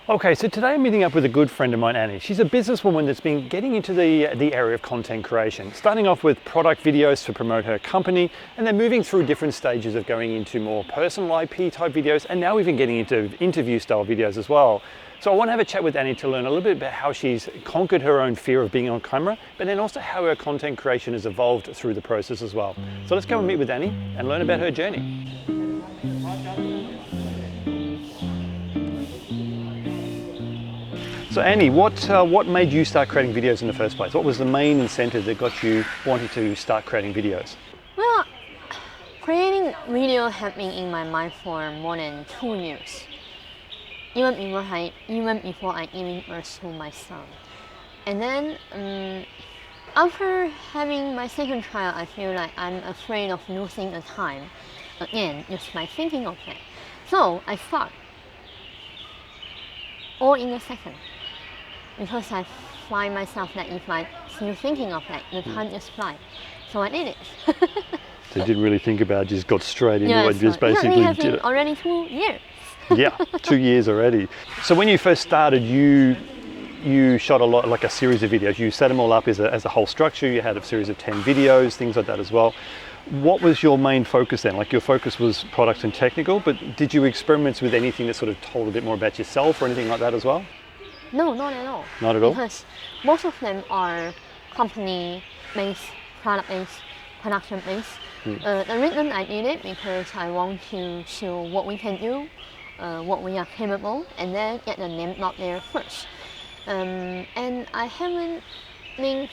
Okay, so today I'm meeting up with a good friend of mine, Annie. She's a businesswoman that's been getting into the area of content creation, starting off with product videos to promote her company, and then moving through different stages of going into more personal IP type videos, and now even getting into interview style videos as well. So I want to have a chat with Annie to learn a little bit about how she's conquered her own fear of being on camera, but then also how her content creation has evolved through the process as well. So let's go and meet with Annie and learn about her journey. So Annie, what made you start creating videos in the first place? What was the main incentive that got you wanting to start creating videos? Well, creating video has been in my mind for more than 2 years. Even before I even pursue my son. And then after having my second child, I feel like I'm afraid of losing the time again just by thinking of that. So I thought all in a second. Because I find myself that if I'm still thinking of that, the time just flies. So I did it. So you didn't really think about it, just got straight into it, just basically it has did been it. already 2 years. Yeah, 2 years already. So when you first started, you shot like a series of videos. You set them all up as a whole structure. You had a series of 10 videos, things like that as well. What was your main focus then? Like your focus was product and technical, but did you experiment with anything that sort of told a bit more about yourself or anything like that as well? No, not at all. Not at all? Because most of them are company-based, product-based, production-based. The reason I did it because I want to show what we can do, what we are capable, and then get the name out there first. And I haven't been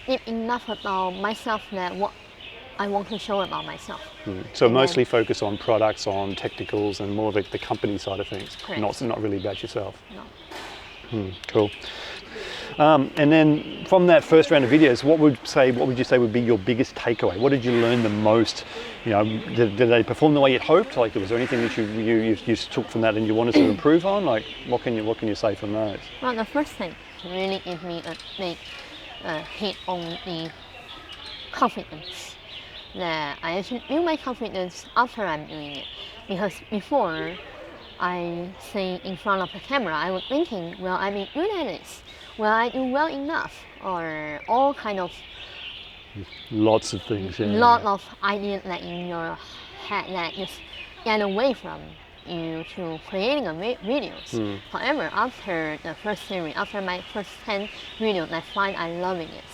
deep enough about myself that what I want to show about myself. So mostly focus on products, on technicals, and more of the company side of things. Correct. Not really about yourself. No. Cool. And then from that first round of videos, what would you say would be your biggest takeaway? What did you learn the most? You know, did they perform the way you'd hoped? Like, was there anything that you took from that and you wanted to improve on? Like, what can you say from those? Well, the first thing really gave me a big hit on the confidence. That I actually build my confidence after I'm doing it, because before I say in front of the camera, I was thinking, well, I'm good at this. Will I do well enough? Or all kind of Lots of things, yeah. Lot of ideas that in your head that just get away from you to creating a videos. However, after the first series, after my first 10 videos, I find I'm loving it.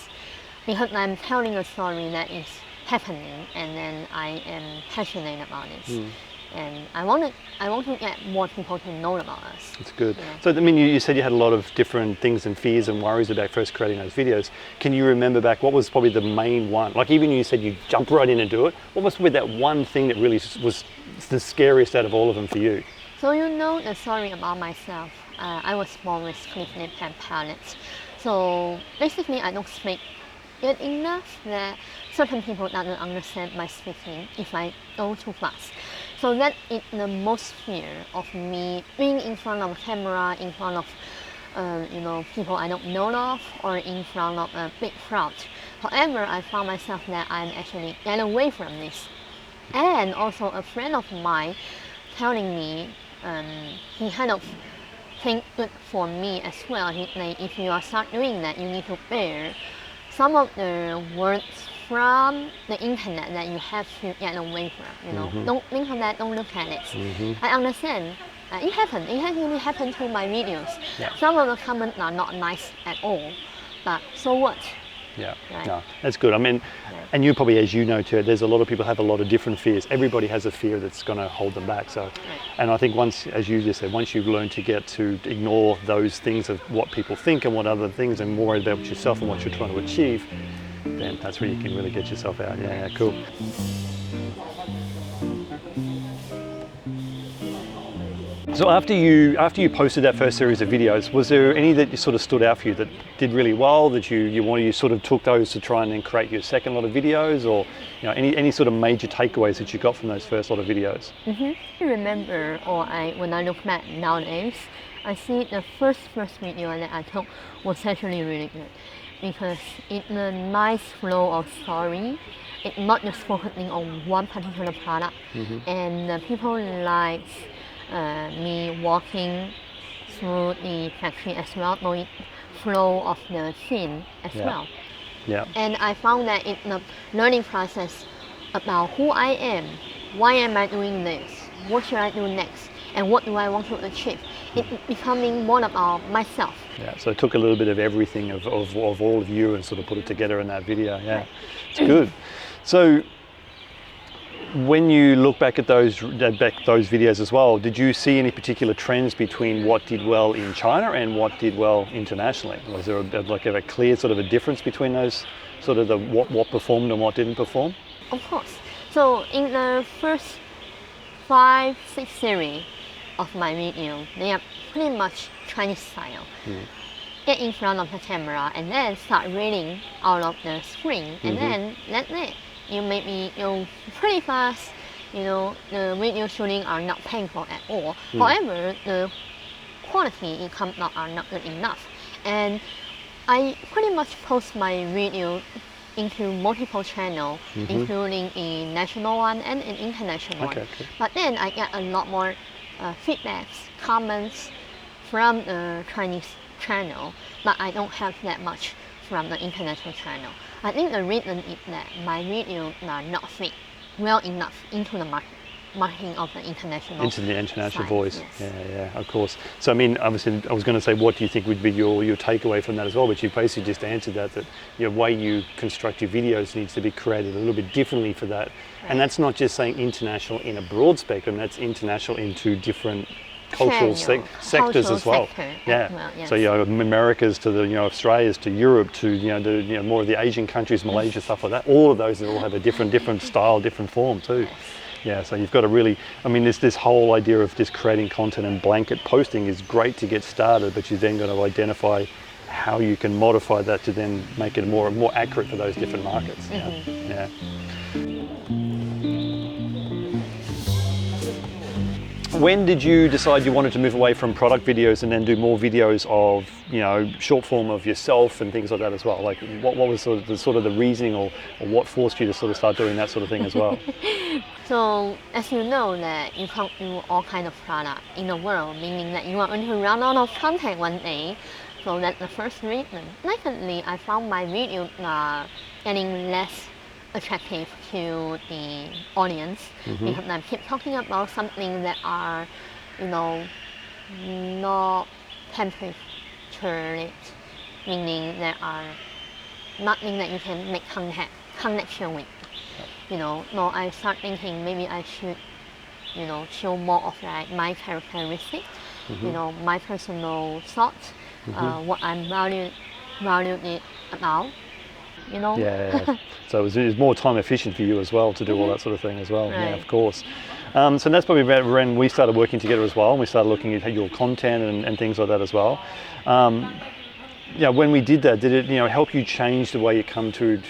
Because I'm telling a story that is happening and then I am passionate about it. And I want to get more people to know about us. That's good. Yeah. So I mean, you said you had a lot of different things and fears and worries about first creating those videos. Can you remember back, what was probably the main one? Like even you said you jumped right in and do it. What was with that one thing that really was the scariest out of all of them for you? So you know the story about myself. I was born with cliff lip and palate. So basically I don't speak good enough that certain people don't understand my speaking if I go too fast. So that is the most fear of me being in front of a camera, in front of people I don't know of, or in front of a big crowd. However, I found myself that I'm actually get away from this. And also a friend of mine telling me, he kind of think good for me as well. He like, if you are start doing that, you need to bear some of the words from the internet that you have to get away from. Don't think of that, don't look at it. I understand. It happened. It has really happened to my videos. Yeah. Some of the comments are not nice at all, but so what? Yeah, Right. no, that's good. I mean, and you probably, as you know too, there's a lot of people have a lot of different fears. Everybody has a fear that's going to hold them back. So, and I think once, as you just said, once you learn to get to ignore those things of what people think and what other things and more about yourself and what you're trying to achieve, then that's where you can really get yourself out. Yeah, cool. So after you posted that first series of videos, was there any that sort of stood out for you that did really well, that you sort of took those to try and then create your second lot of videos, or any sort of major takeaways that you got from those first lot of videos? I remember, when I look back nowadays, I see the first video that I took was actually really good, because it's a nice flow of story. It's not just focusing on one particular product, and people like me walking through the factory as well, knowing flow of the scene as well. Yeah. And I found that in the learning process about who I am, why am I doing this, what should I do next, and what do I want to achieve, it becoming more about myself. Yeah, so it took a little bit of everything of all of you and sort of put it together in that video. Yeah, it's good. So when you look back at those videos as well, did you see any particular trends between what did well in China and what did well internationally? Was there a clear sort of a difference between those, sort of what performed and what didn't perform? Of course. So in the first 5-6 series of my video, they are pretty much Chinese style. Get in front of the camera and then start reading out of the screen, and then that's it. You make me pretty fast. The video shooting are not painful at all. However, the quality it comes out are not good enough. And I pretty much post my video into multiple channels, including a national one and an international one. But then I get a lot more feedbacks, comments from the Chinese channel, but I don't have that much from the international channel. I think the reason is that my videos are not fit well enough into the marketing of the international. Into the international side, voice. yes. Yeah, of course. So I mean, obviously, I was going to say, what do you think would be your takeaway from that as well? But you basically just answered that your way you construct your videos needs to be created a little bit differently for that. Right. And that's not just saying international in a broad spectrum. That's international into different cultural sectors as well. Yes. So Americas to the Australias to Europe to the more of the Asian countries, Malaysia, stuff like that. All of those all have a different style, different form too. Yes. Yeah, so you've got to really, I mean, this whole idea of just creating content and blanket posting is great to get started, but you then got to identify how you can modify that to then make it more accurate for those different markets. Yeah. When did you decide you wanted to move away from product videos and then do more videos of, short form of yourself and things like that as well? Like, what was sort of the reasoning or what forced you to sort of start doing that sort of thing as well? So, as you know that you can't do all kind of product in the world, meaning that you are going to run out of content one day. So that's the first reason. Secondly, I found my videos are getting less attractive to the audience because I keep talking about something that are, not temperature, meaning there are nothing that you can make connection with. No, I start thinking maybe I should, show more of like my characteristics, my personal thoughts, what I'm valued it about. Yeah. So it was more time efficient for you as well to do all that sort of thing as well. Right. Yeah, of course. So that's probably about when we started working together as well, and we started looking at your content and things like that as well. When we did that, did it help you change the way you come to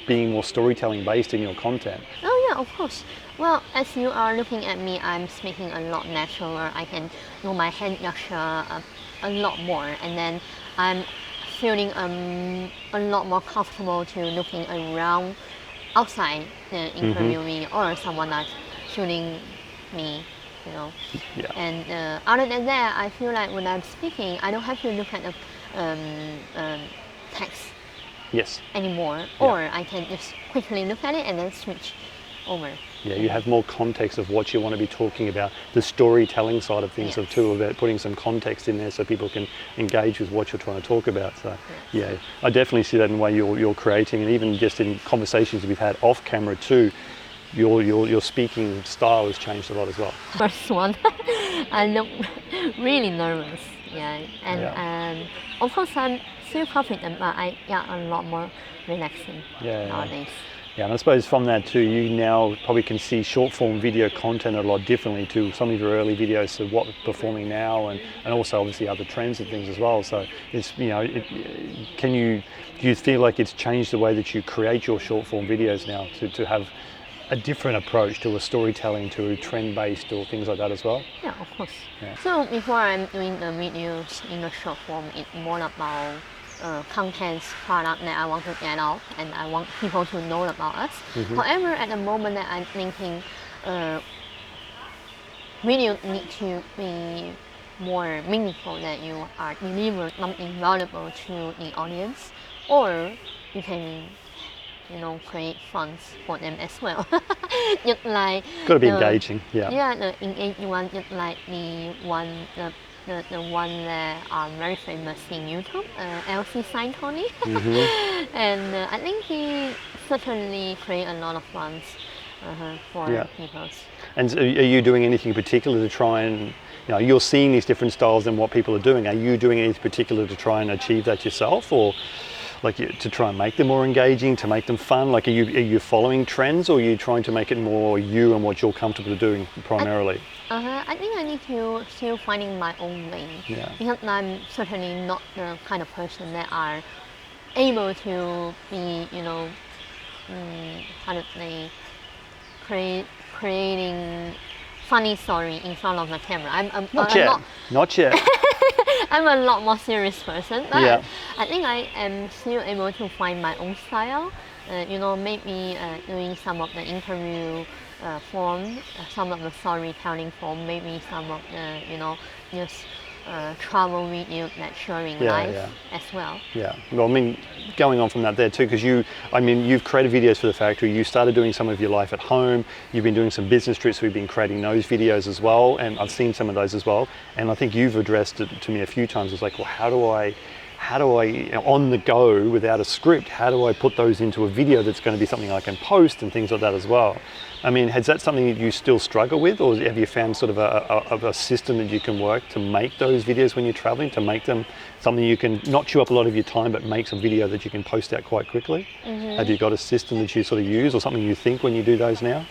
being more storytelling based in your content? Oh yeah, of course. Well, as you are looking at me, I'm speaking a lot natural. I can do my hand gesture a lot more, and then I'm feeling a lot more comfortable to looking around outside the interview me or someone that's shooting me, Yeah. And other than that, I feel like when I'm speaking, I don't have to look at the text anymore, or I can just quickly look at it and then switch over. Yeah, you have more context of what you want to be talking about, the storytelling side of things too, about putting some context in there so people can engage with what you're trying to talk about. So yeah, I definitely see that in the way you're creating, and even just in conversations we've had off camera too, your speaking style has changed a lot as well. First one, I look really nervous, and of course I'm still confident, but I got a lot more relaxing nowadays. Yeah, and I suppose from that too, you now probably can see short form video content a lot differently to some of your early videos, to what's performing now, and also obviously other trends and things as well. So it's, do you feel like it's changed the way that you create your short form videos now to have a different approach to a storytelling, to a trend based or things like that as well? Yeah, of course. Yeah. So before I'm doing the videos in the short form, it's more about contents, product that I want to get out, and I want people to know about us. However, at the moment that I'm thinking, video need to be more meaningful, that you are delivering something valuable to the audience, or you can, create funds for them as well. Just like Got to be engaging. Yeah. Yeah, the engaging one, just like the one that are very famous in YouTube, LC Sign Tony. And I think he certainly create a lot of funds for people. And so are you doing anything in particular to try and, you're seeing these different styles and what people are doing. Are you doing anything particular to try and achieve that yourself, or like to try and make them more engaging, to make them fun? Like, are you following trends, or are you trying to make it more you and what you're comfortable doing primarily? I think I need to still finding my own way. Yeah. Because I'm certainly not the kind of person that are able to be, how to say, creating funny story in front of the camera. Not yet. I'm a lot more serious person, but Yeah. I think I am still able to find my own style. Maybe doing some of the interview form, some of the storytelling form, maybe some of the, just travel video that sharing live as well. Yeah. Well, I mean, going on from that there too, because you've created videos for the factory. You started doing some of your life at home. You've been doing some business trips. We've been creating those videos as well, and I've seen some of those as well. And I think you've addressed it to me a few times. It's like, well, how do I, on the go without a script, how do I put those into a video that's going to be something I can post and things like that as well? I mean, is that something that you still struggle with, or have you found sort of a system that you can work to make those videos when you're traveling, to make them something you can not chew up a lot of your time, but make some video that you can post out quite quickly? Have you got a system that you sort of use, or something you think when you do those now?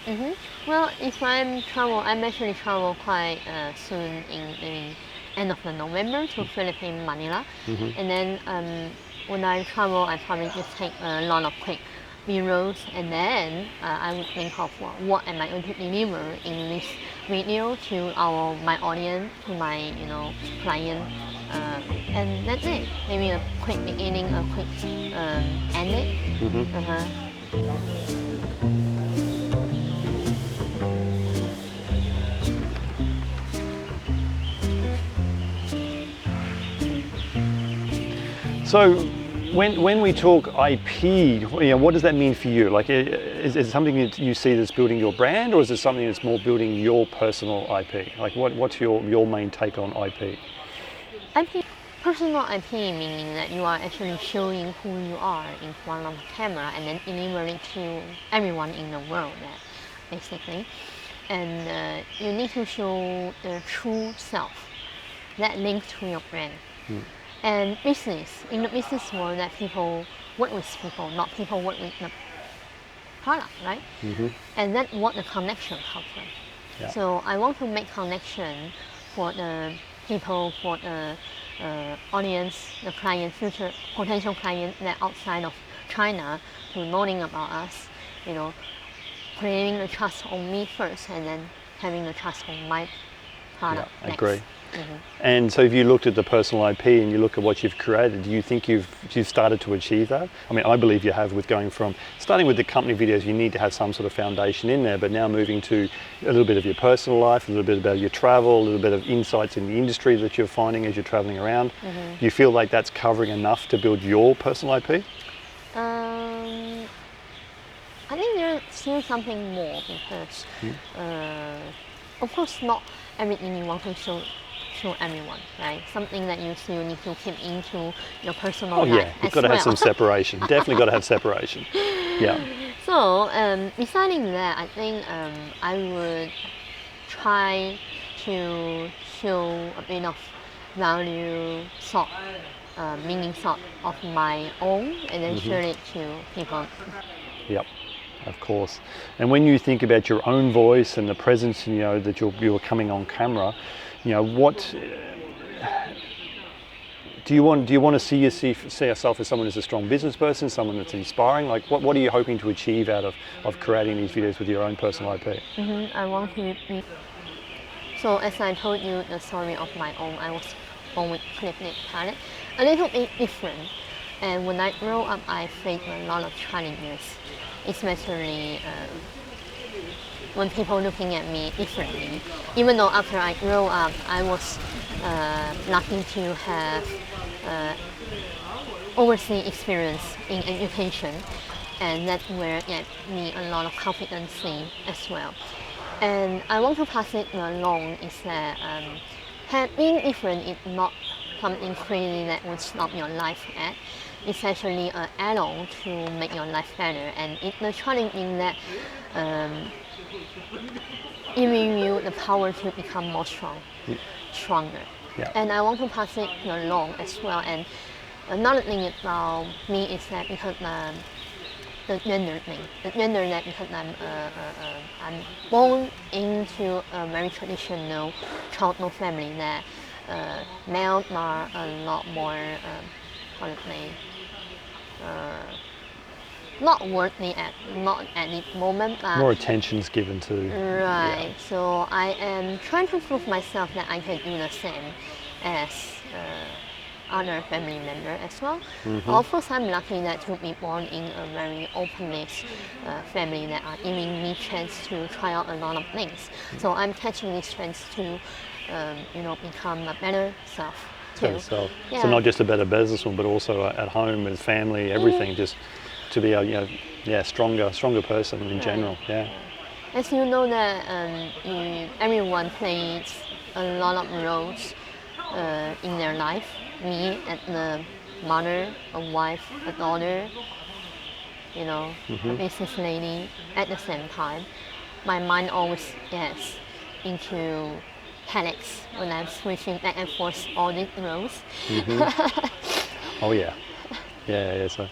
Well, if I'm actually travel quite soon in the end of the November to Philippines, Manila. And then when I travel, I probably just take a lot of quick B-rolls, and then I would think of what am I going to deliver in this video to my audience, to my client, and that's it. Maybe a quick beginning, a quick ending. So when we talk IP, what does that mean for you? Like, is it something that you see that's building your brand, or is it something that's more building your personal IP? Like, what's your main take on IP? Personal IP, meaning that you are actually showing who you are in front of the camera and then delivering it to everyone in the world, basically. And you need to show the true self that links to your brand. And in the business world, that people work with people, not people work with the product, right? And that's what the connection comes from. Yeah. So I want to make connection for the people, for the audience, the client, future potential client that outside of China, to knowing about us, creating the trust on me first, and then having the trust on my product next. I agree. And so if you looked at the personal IP and you look at what you've created, do you think you've started to achieve that? I mean, I believe you have, with starting with the company videos. You need to have some sort of foundation in there, but now moving to a little bit of your personal life, a little bit about your travel, a little bit of insights in the industry that you're finding as you're traveling around. Do you feel like that's covering enough to build your personal IP? I think there's still something more, because of course not everything you want to show everyone, right? Something that you still need to keep into your personal life. Oh yeah, you've got to have some separation. Definitely got to have separation. Yeah. So besides that, I think I would try to show a bit of value, meaning of my own, and then share it to people. Yep. Of course. And when you think about your own voice and the presence, that you're coming on camera, what do you want to see yourself as someone who's a strong business person, someone that's inspiring? Like, what are you hoping to achieve out of creating these videos with your own personal IP? I want to be. So as I told you the story of my own, I was born with clip-knit palette, a little bit different. And when I grew up, I faced a lot of challenges, especially when people looking at me differently. Even though after I grew up, I was lucky to have overseas experience in education, and that's where it gave me a lot of confidence as well. And I want to pass it along is that being different is not something crazy that would stop your life at. It's actually an add-on to make your life better, and it's the challenging that giving you the power to become more stronger. Yeah. And I want to pass it along as well. And another thing about me is that because the gender thing, that because I'm born into a very traditional childhood family that males are a lot more not worthy not at the moment, but More attention's given to. right. Yeah. So I am trying to prove myself that I can do the same as other family member as well. Of course, I'm lucky that to be born in a very openness family that are giving me chance to try out a lot of things. So I'm catching this chance to, become a better self too. So Yeah. not just a better businesswoman, but also at home with family, everything, just to be a stronger person in general. Yeah. As you know that everyone plays a lot of roles in their life. Me as the mother, a wife, a daughter, a business lady. At the same time, my mind always gets into panics when I'm switching back and forth all these roles. Oh yeah. Yeah. So.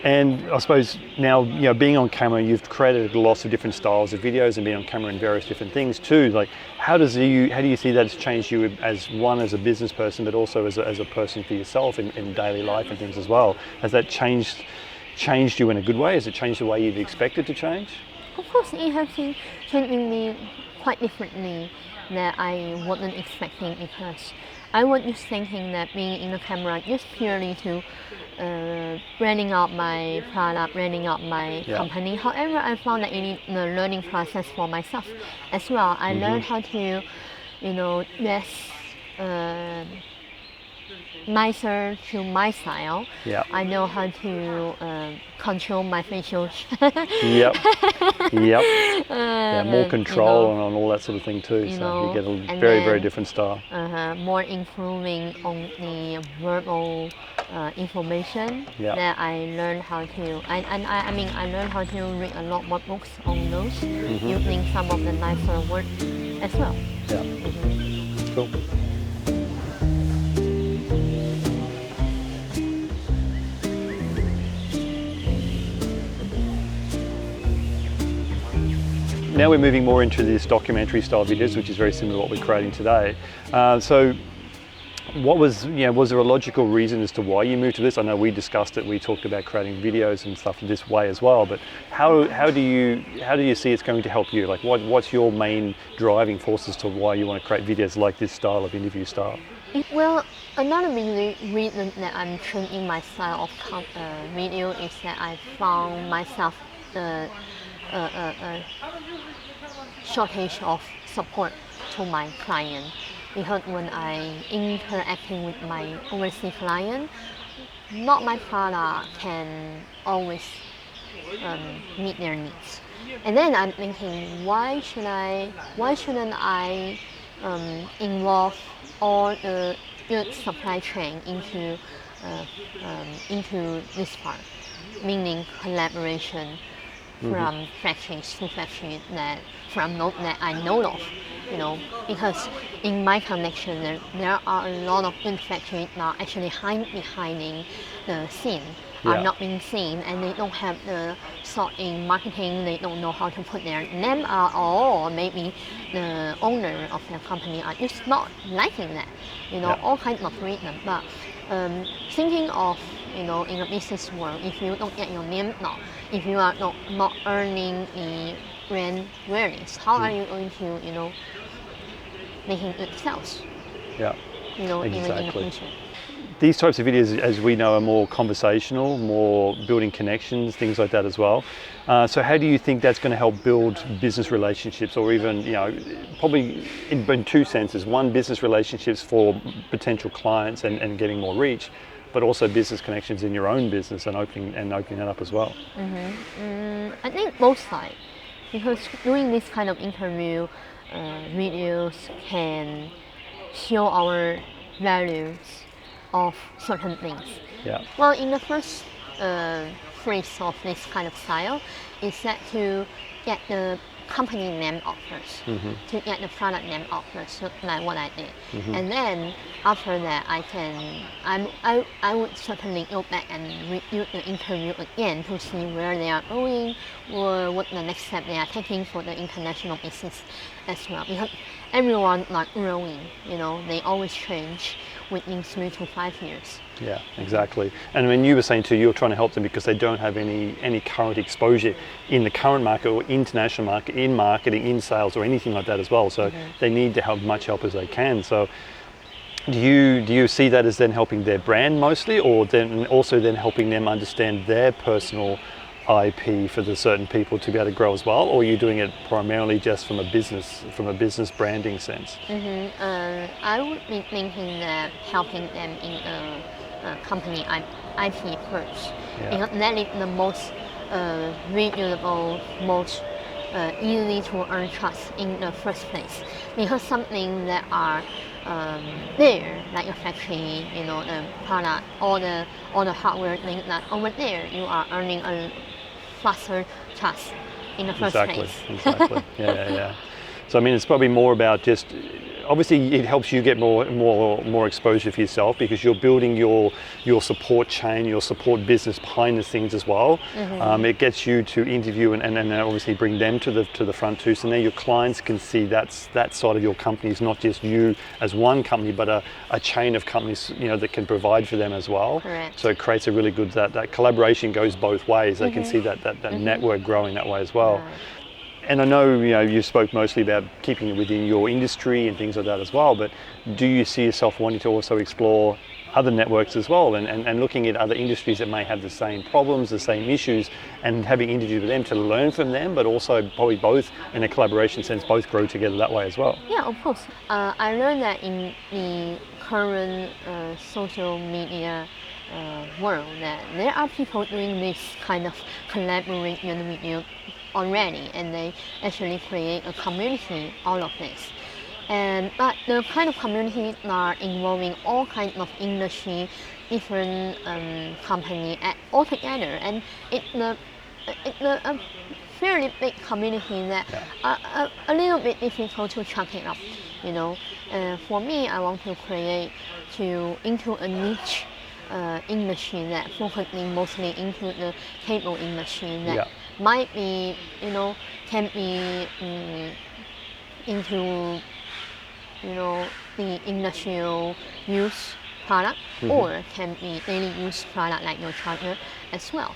And I suppose now, being on camera, you've created lots of different styles of videos and been on camera in various different things too. Like, how do you see that it's changed you as a business person, but also as a person for yourself in daily life and things as well? Has that changed you in a good way? Has it changed the way you'd expected to change? Of course, it has changed me quite differently that I wasn't expecting, because I was just thinking that being in the camera just purely to branding out my product, branding out my company. However, I found that it is the learning process for myself as well. I learned how to, dress nicer to my style. Yeah. I know how to control my facial. Yep. Yeah, more control on all that sort of thing too. So you get a very different style. More improving on the verbal information that I learned how to. I learned how to read a lot more books on those, using some of the nicer words as well. Yeah. Cool. Now we're moving more into this documentary style videos, which is very similar to what we're creating today. So what was there a logical reason as to why you moved to this? I know we discussed it, we talked about creating videos and stuff this way as well, but how do you see it's going to help you? Like what's your main driving forces to why you want to create videos like this style of interview style? Well, another reason that I'm changing my style of video is that I found myself shortage of support to my client, because when I interacting with my overseas client, not my product can always meet their needs. And then I'm thinking, why shouldn't I involve all the good supply chain into this part, meaning collaboration from factories to factories, from those that I know of, because in my connection there are a lot of good factories that are actually behind the scene, are not being seen, and they don't have the sort in marketing, they don't know how to put their name out, or maybe the owner of the company are just not liking that, all kinds of reasons. But thinking of, in the business world, if you don't get your name out, if you are not earning the brand awareness, how are you going to, making good sales? Yeah. Even in the Exactly. future. these types of videos, as we know, are more conversational, more building connections, things like that as well. So how do you think that's going to help build business relationships, or even, you know, probably in two senses: one, business relationships for potential clients and getting more reach, but also business connections in your own business and opening that up as well? I think both sides, because doing this kind of interview videos can show our values of certain things. Yeah. Well, in the first phrase of this kind of style is that to get the company name out first, to get the product name out first, so like what I did. And then after that, I would certainly go back and review the interview again to see where they are going, or what the next step they are taking for the international business as well. Because everyone like growing, you know, they always change within 3 to 5 years. Yeah, exactly. And I mean, you were saying too, you're trying to help them because they don't have any current exposure in the current market or international market, in marketing, in sales, or anything like that as well. So they need to have much help as they can. So do you see that as then helping their brand mostly, or then also then helping them understand their personal IP for the certain people to be able to grow as well, or are you doing it primarily just from a business branding sense? I would be thinking that helping them in the company IP first, because that is the most reasonable, most easy to earn trust in the first place. Because something that are there, like a factory, you know, the product, all the hardware things that over there, you are earning a faster trust in the first place. Exactly. Yeah. So I mean, it's probably more about just, obviously it helps you get more exposure for yourself, because you're building your support chain, your support business behind the scenes as well. It gets you to interview and obviously bring them to the front too. So now your clients can see that side of your company is not just you as one company, but a chain of companies, you know, that can provide for them as well. Correct. So it creates a really good, that collaboration goes both ways. They can see that network growing that way as well. Right. And I know, you know, you spoke mostly about keeping it within your industry and things like that as well, but do you see yourself wanting to also explore other networks as well, and looking at other industries that may have the same problems, the same issues, and having interviews with them to learn from them, but also probably both, in a collaboration sense, both grow together that way as well? Yeah, of course. I learned that in the current social media world, that there are people doing this kind of collaboration with you already, and they actually create a community out of this. But the kind of community are involving all kinds of industry, different company all together, and it's a fairly big community that a little bit difficult to chunk it up, you know. For me, I want to create into a niche industry that focusing mostly into the cable industry that might be, you know, can be into, you know, the industrial use product, or can be daily use product like your charger as well.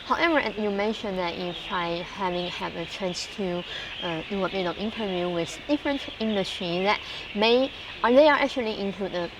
However, as you mentioned that if I have a chance to do a bit of interview with different industry that they are actually into the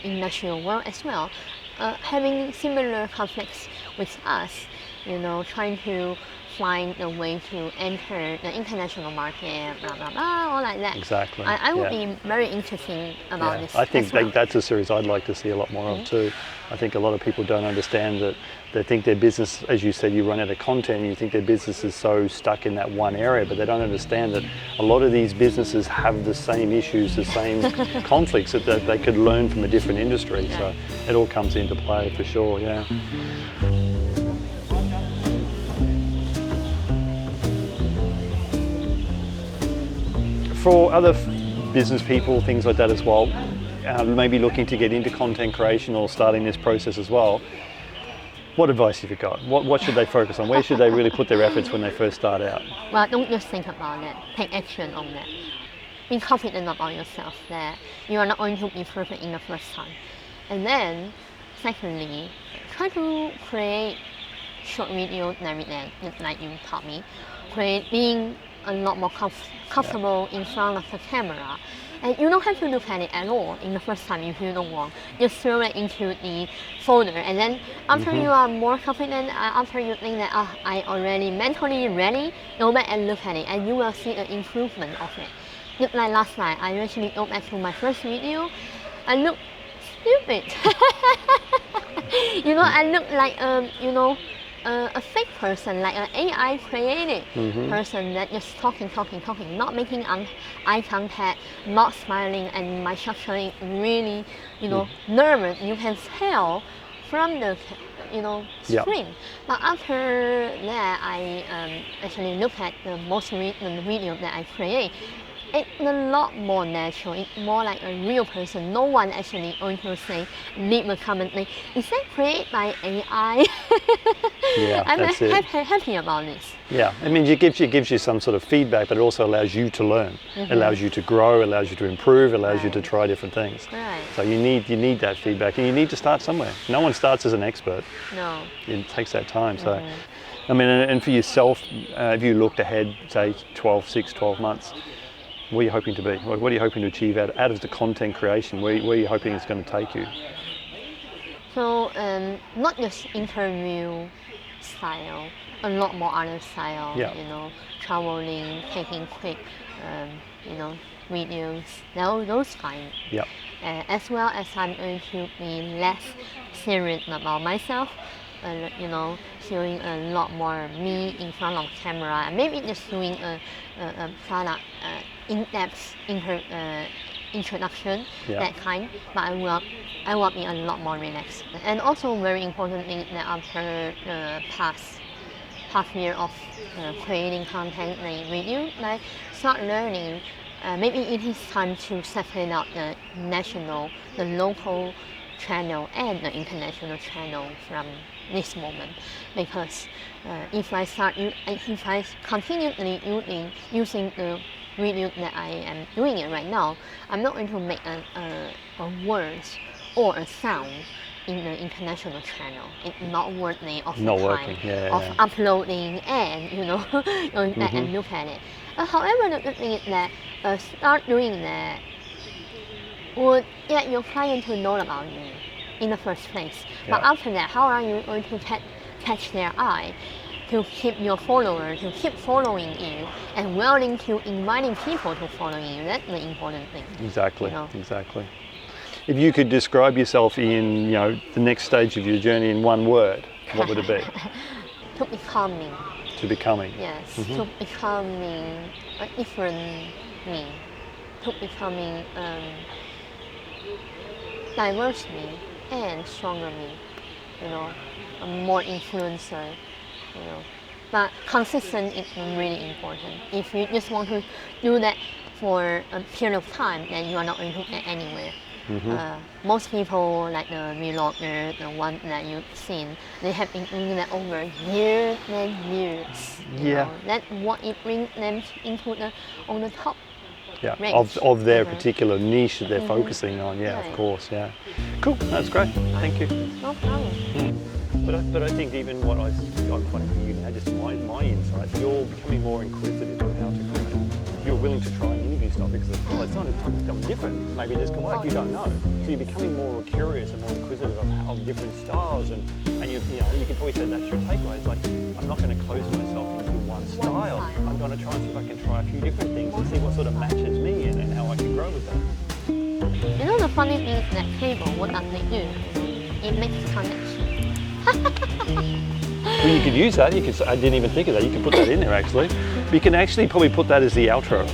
industrial world as well, having similar conflicts with us, you know, trying to find a way to enter the international market, blah blah blah, all like that. Exactly. I would be very interested about this. I think as well. that's a series I'd like to see a lot more of too. I think a lot of people don't understand that. They think their business, as you said, you run out of content, and you think their business is so stuck in that one area, but they don't understand that a lot of these businesses have the same issues, the same conflicts that they could learn from a different industry. So it all comes into play for sure. Yeah. For other business people, things like that as well, maybe looking to get into content creation or starting this process as well, what advice have you got? What should they focus on? Where should they really put their efforts when they first start out? Well, don't just think about it. Take action on that. Be confident about yourself that you are not going to be perfect in the first time. And then, secondly, try to create short videos every day, like you taught me. Being a lot more comfortable in front of the camera. And you don't have to look at it at all in the first time if you don't want. Just throw it into the folder, and then after you are more confident, after you think that I already mentally ready, go back and look at it, and you will see the improvement of it. Just like last night, I actually go back to my first video. I look stupid. I look like a fake person, like an AI created person that just talking, not making eye contact, not smiling, and my structure is really, nervous. You can tell from the, screen. But after that, I actually look at the most recent video that I create. It's a lot more natural. It's more like a real person. No one actually going to say, leave a comment like, is that created by AI? Yeah, I'm that's it. happy about this. Yeah, I mean, it gives you some sort of feedback, but it also allows you to learn, allows you to grow, allows you to improve, allows you to try different things. Right. So you need that feedback, and you need to start somewhere. No one starts as an expert. No. It takes that time. So, I mean, and for yourself, have you looked ahead, say 12 months? What are you hoping to be? What are you hoping to achieve out of the content creation? Where are you hoping it's going to take you? So, not just interview style, a lot more other style, traveling, taking quick, videos, those kind. Yep. As well as I'm going to be less serious about myself, showing a lot more me in front of camera, and maybe just doing a product in-depth introduction, that kind. But I will be a lot more relaxed. And also very important thing that after the past half year of creating content like video, like start learning. Maybe it is time to separate out the local channel and the international channel from this moment, because if I continually using the video that I am doing it right now, I'm not going to make a words or a sound in the international channel. It's not worthy of the time of uploading and going back and look at it. However, the good thing is that start doing that would get your client to know about you in the first place. But after that, how are you going to catch their eye to keep your followers to keep following you and willing to inviting people to follow you? That's the important thing. Exactly. Exactly. If you could describe yourself in the next stage of your journey in one word, what would it be? To becoming. To becoming. Yes. To becoming a different me. To becoming diverse me and stronger me. A more influencer. But consistent is really important. If you just want to do that for a period of time, then you are not going to get anywhere. Most people, like the vlogger, the one that you've seen, they have been doing that over years and years. That's what it brings them into on the top. Of their particular niche that they're focusing on. Of course. Cool. That's great. Thank you. No problem. But I think even what I'm finding for you now, just my insights, you're becoming more inquisitive of how to create. You're willing to try and interview stuff because it's not something different. Maybe this can work. You don't know. So you're becoming more curious and more inquisitive of different styles, and you can probably say that's your takeaway. It's like, I'm not going to close myself into one style. I'm going to try and see if I can try a few different things and see what sort of matches me and how I can grow with them. The funny thing is that table, what does it do? It makes connection. Well, you could use that. I didn't even think of that. You can put that in there actually. You can actually probably put that as the outro.